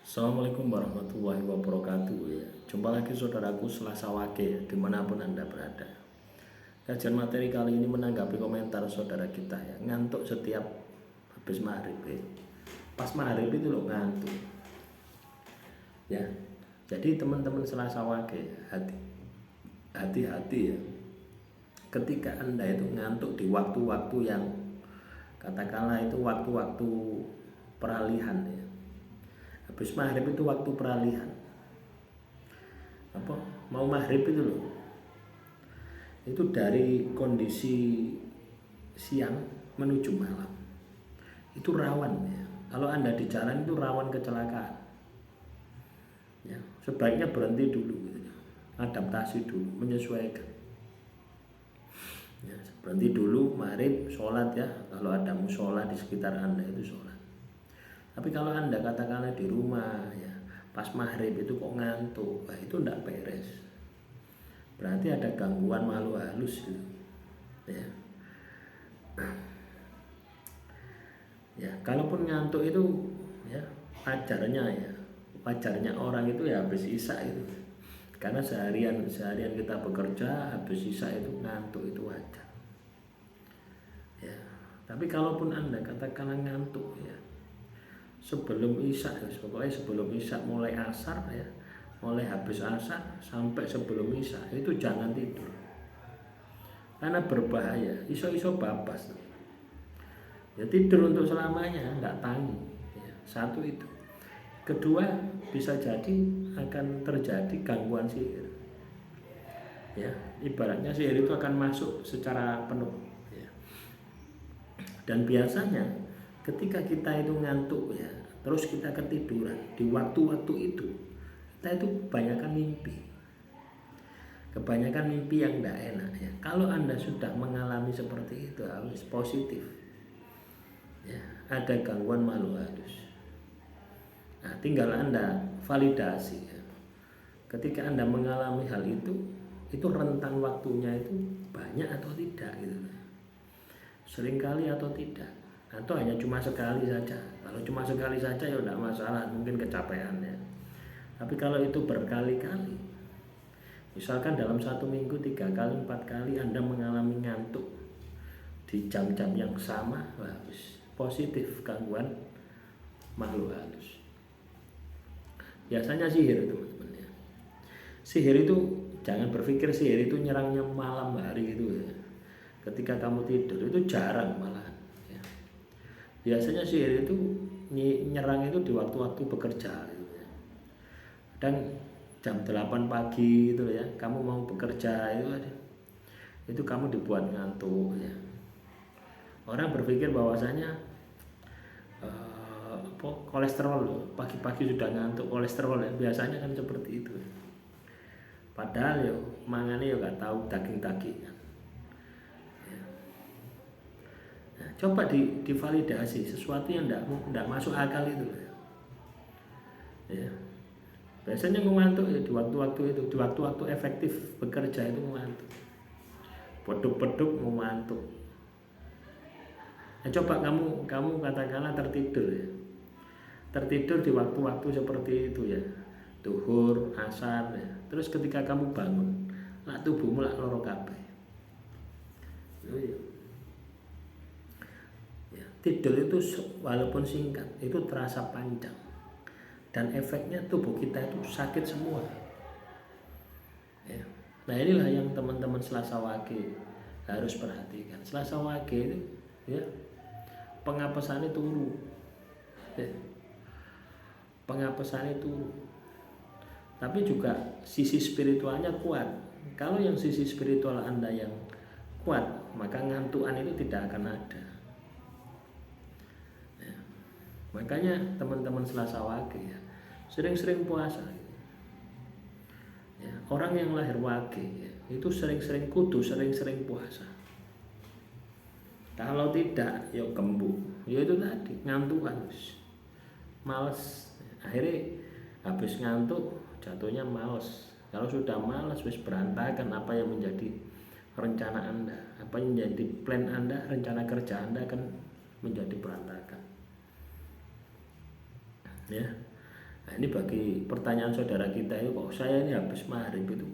Assalamualaikum warahmatullahi wabarakatuh ya. Jumpa lagi saudaraku Selasa Wage ya, dimanapun Anda berada. Kajian materi kali ini menanggapi komentar saudara kita ya, ngantuk setiap habis maghrib ya. Pas maghrib itu loh ngantuk ya. Jadi teman-teman Selasa Wage hati-hati ya. Ketika Anda itu ngantuk di waktu-waktu yang katakanlah itu waktu-waktu peralihan ya. Habis maghrib itu waktu peralihan. Mau maghrib itu loh. Itu dari kondisi siang menuju malam. Itu rawan ya. Kalau Anda di jalan itu rawan kecelakaan. Ya, sebaiknya berhenti dulu gitu. Adaptasi dulu, menyesuaikan. Ya, berhenti dulu, maghrib, sholat ya. Kalau ada musola di sekitar Anda itu sholat. Tapi kalau Anda katakanlah di rumah ya, pas maghrib itu kok ngantuk, itu enggak beres. Berarti ada gangguan makhluk halus gitu. Ya. Ya, kalaupun ngantuk itu ya wajarnya orang itu ya habis isya itu. Karena seharian kita bekerja, habis isya itu ngantuk itu wajar. Ya. Tapi kalaupun Anda katakanlah ngantuk ya, sebelum isya, pokoknya sebelum isya mulai asar ya, mulai habis asar sampai sebelum isya itu jangan tidur, karena berbahaya, iso babas ya. Tidur untuk selamanya nggak tanggung ya. Satu itu. Kedua, bisa jadi akan terjadi gangguan sihir ya. Ibaratnya sihir itu akan masuk secara penuh ya. Dan biasanya ketika kita itu ngantuk ya, terus kita ketiduran di waktu-waktu itu, kita itu kebanyakan mimpi yang tidak enak ya. Kalau Anda sudah mengalami seperti itu, harus positif ya, ada gangguan makhluk halus. Nah, tinggal Anda validasi ya. Ketika Anda mengalami hal itu rentang waktunya itu banyak atau tidak gitu, seringkali atau tidak, atau hanya cuma sekali saja. Kalau cuma sekali saja ya tidak masalah, mungkin kecapean ya. Tapi kalau itu berkali-kali, misalkan dalam satu minggu 3 kali 4 kali Anda mengalami ngantuk di jam-jam yang sama, harus positif gangguan makhluk halus. Biasanya sihir teman-teman ya. Sihir itu jangan berpikir sihir itu nyerangnya malam hari gitu ya. Ketika kamu tidur itu jarang malah. Biasanya sihir itu nyerang itu di waktu-waktu bekerja gitu ya. Dan jam 8 pagi itu ya, kamu mau bekerja itu kamu dibuat ngantuk ya. Orang berpikir bahwasanya kolesterol, pagi-pagi sudah ngantuk kolesterol ya, biasanya kan seperti itu. Padahal yo mangane yo gak tahu daging-dagingan. Coba divalidasi sesuatu yang tidak masuk akal itu ya. Biasanya ngantuk ya di waktu-waktu itu, di waktu-waktu efektif bekerja itu ngantuk, beduk-beduk ngantuk. Nah, coba kamu katakanlah tertidur ya, tertidur di waktu-waktu seperti itu ya, duhur, asar ya. Terus ketika kamu bangun, lah tubuhmu lah loro kabeh. Tidur itu walaupun singkat itu terasa panjang, dan efeknya tubuh kita itu sakit semua ya. Nah inilah yang teman-teman Selasa Wage harus perhatikan. Selasa Wage itu ya, pengapesannya turu ya. Pengapesannya turu, tapi juga sisi spiritualnya kuat. Kalau yang sisi spiritual Anda yang kuat, maka ngantuan itu tidak akan ada. Makanya teman-teman Selasa Wage ya, sering-sering puasa ya. Orang yang lahir Wage ya, itu sering-sering sering-sering puasa. Kalau tidak ya gembuk, ya itu tadi ngantukan, males. Akhirnya habis ngantuk jatuhnya males. Kalau sudah males wis berantakan apa yang menjadi rencana Anda, apa yang menjadi plan Anda, rencana kerja Anda akan menjadi berantakan ya. Nah, ini bagi pertanyaan saudara kita itu, kok saya ini habis maghrib itu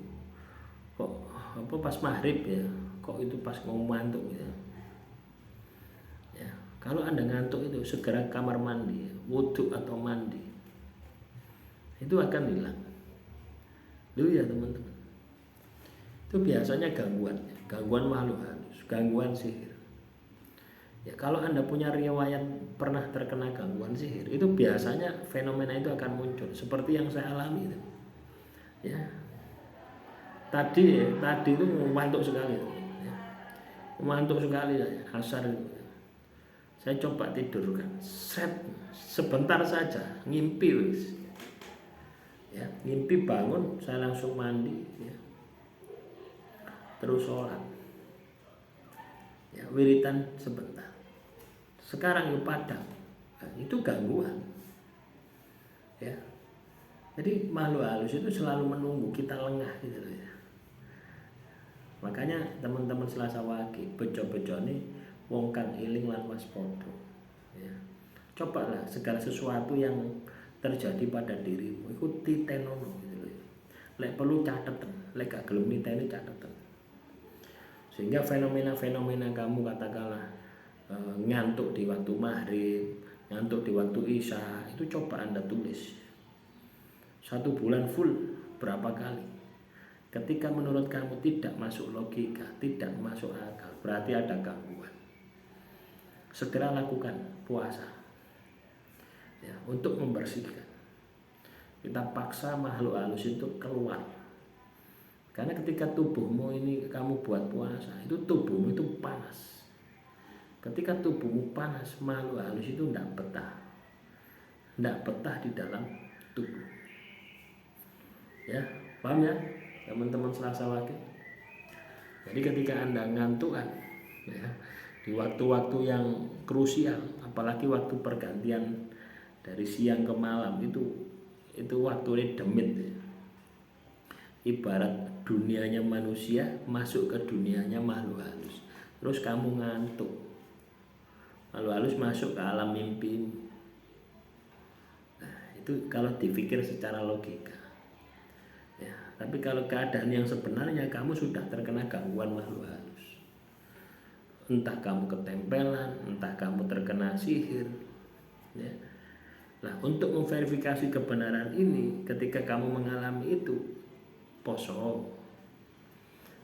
kok apa pas maghrib ya, kok itu pas mau ngantuk ya. Ya, kalau Anda ngantuk itu segera kamar mandi, wudhu atau mandi, itu akan hilang. Dulu ya teman-teman, itu biasanya gangguan makhluk halus, gangguan sihir. Ya, kalau Anda punya riwayat pernah terkena gangguan sihir, itu biasanya fenomena itu akan muncul seperti yang saya alami itu. Ya, tadi itu ngantuk sekali, ya. Ngantuk sekali saya, asar itu. Saya coba tidur kan, sebentar saja ngimpi wis. Ya, ngimpi bangun, saya langsung mandi, ya. Terus sholat, ya, wiritan sebentar. Sekarang itu padam, nah, itu gangguan, ya. Jadi makhluk halus itu selalu menunggu kita lengah gitu loh ya. Makanya teman-teman Selasa Wage bejo-bejo ini wong kang eling lan waspada, ya. Cobalah segala sesuatu yang terjadi pada dirimu iku titenono gitu loh. Lek perlu catetan, lek gak gelem niteni catetan. Sehingga fenomena-fenomena kamu katakanlah ngantuk di waktu maghrib, ngantuk di waktu isya, itu coba Anda tulis 1 bulan full berapa kali. Ketika menurut kamu tidak masuk logika, tidak masuk akal, berarti ada gangguan. Segera lakukan puasa, ya, untuk membersihkan. Kita paksa makhluk halus itu keluar. Karena ketika tubuhmu ini kamu buat puasa, itu tubuhmu itu panas. Ketika tubuhmu panas, makhluk halus itu tidak betah di dalam tubuh. Ya, paham ya teman-teman Selasa Wage? Jadi ketika Anda ngantukan, ya, di waktu-waktu yang krusial, apalagi waktu pergantian dari siang ke malam, itu waktu demit, ya. Ibarat dunianya manusia masuk ke dunianya makhluk halus. Terus kamu ngantuk, makhluk halus masuk ke alam mimpi. Nah, itu kalau dipikir secara logika, ya. Tapi kalau keadaan yang sebenarnya kamu sudah terkena gangguan makhluk halus, entah kamu ketempelan, entah kamu terkena sihir, ya. Nah, untuk memverifikasi kebenaran ini, ketika kamu mengalami itu, poso.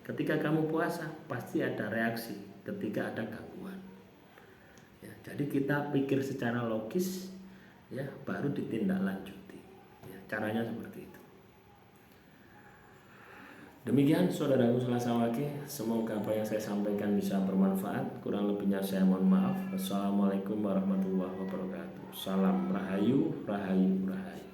Ketika kamu puasa, pasti ada reaksi ketika ada gangguan. Ya, jadi kita pikir secara logis, ya, baru ditindaklanjuti. Ya, caranya seperti itu. Demikian saudaraku Selasa Wage, semoga apa yang saya sampaikan bisa bermanfaat. Kurang lebihnya saya mohon maaf. Wassalamualaikum warahmatullahi wabarakatuh. Salam rahayu, rahayu, rahayu.